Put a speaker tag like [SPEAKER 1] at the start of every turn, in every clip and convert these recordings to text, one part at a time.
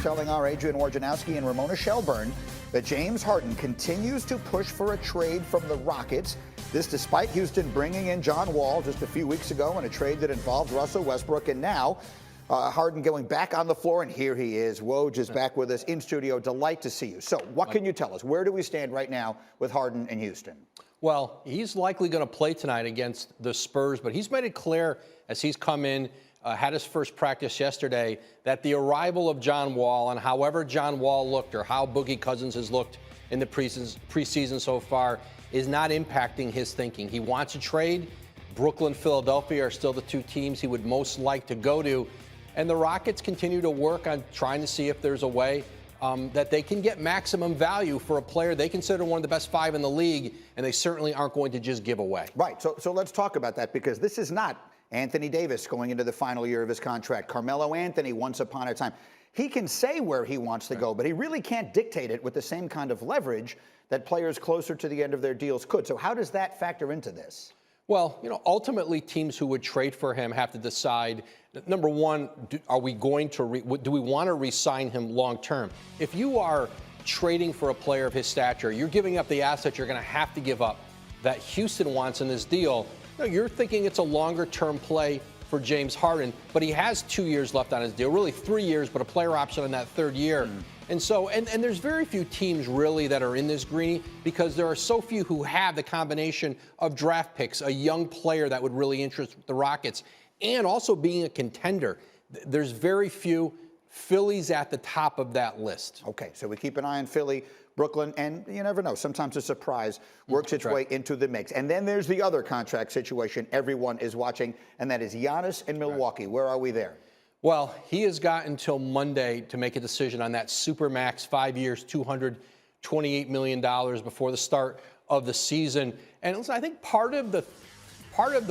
[SPEAKER 1] Telling our Adrian Wojnarowski and Ramona Shelburne that James Harden continues to push for a trade from the Rockets. This despite Houston bringing in John Wall just a few weeks ago in a trade that involved Russell Westbrook. And now Harden going back on the floor, and here he is. Woj is back with us in studio. Delight to see you. So what can you tell us? Where do we stand right now with Harden and Houston?
[SPEAKER 2] Well, he's likely going to play tonight against the Spurs, but he's made it clear as he's come in, had his first practice yesterday, that the arrival of John Wall and however John Wall looked or how Boogie Cousins has looked in the preseason so far is not impacting his thinking. He wants a trade. Brooklyn, Philadelphia are still the two teams he would most like to go to. And the Rockets continue to work on trying to see if there's a way that they can get maximum value for a player they consider one of the best five in the league, and they certainly aren't going to just give away.
[SPEAKER 1] Right. So let's talk about that, because this is not Anthony Davis going into the final year of his contract. Carmelo Anthony, once upon a time. He can say where he wants to go, but he really can't dictate it with the same kind of leverage that players closer to the end of their deals could. So how does that factor into this?
[SPEAKER 2] Well, ultimately teams who would trade for him have to decide, number one, do we want to re-sign him long term? If you are trading for a player of his stature, you're giving up the asset you're going to have to give up that Houston wants in this deal. You're thinking it's a longer-term play for James Harden, but he has 2 years left on his deal, really 3 years, but a player option in that third year. And so, and there's very few teams really that are in this, Greeny, because there are so few who have the combination of draft picks, a young player that would really interest the Rockets, and also being a contender. There's very few. Philly's at the top of that list.
[SPEAKER 1] Okay, so we keep an eye on Philly, Brooklyn, and you never know. Sometimes a surprise works its way into the mix. And then there's the other contract situation everyone is watching, and that is Giannis in Milwaukee. Where are we there?
[SPEAKER 2] Well, he has got until Monday to make a decision on that Supermax, 5 years, $228 million before the start of the season. And listen, I think part of the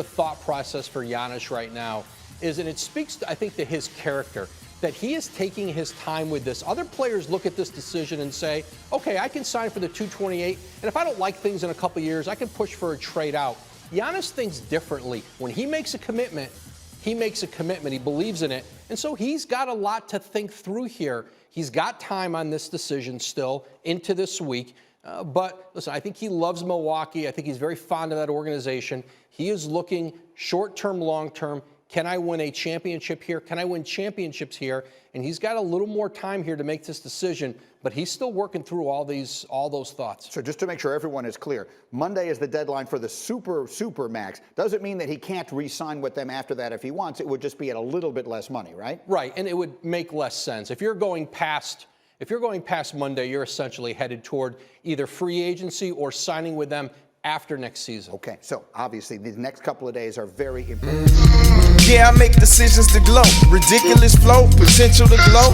[SPEAKER 2] thought process for Giannis right now is, and it speaks, I think, to his character, that he is taking his time with this. Other players look at this decision and say, okay, I can sign for the 228, and if I don't like things in a couple years, I can push for a trade out. Giannis thinks differently. When he makes a commitment, he makes a commitment. He believes in it. And so he's got a lot to think through here. He's got time on this decision still into this week. But listen, I think he loves Milwaukee. I think he's very fond of that organization. He is looking short-term, long-term. Can I win a championship here? Can I win championships here? And he's got a little more time here to make this decision, but he's still working through all those thoughts.
[SPEAKER 1] So just to make sure everyone is clear, Monday is the deadline for the super max. Doesn't mean that he can't re-sign with them after that if he wants. It would just be at a little bit less money, right?
[SPEAKER 2] Right, and it would make less sense. If you're going past Monday, you're essentially headed toward either free agency or signing with them after next season.
[SPEAKER 1] Okay, so obviously these next couple of days are very important.
[SPEAKER 3] Yeah, I make decisions to glow. Ridiculous flow, potential to glow.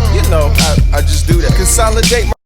[SPEAKER 3] I just do that. Consolidate my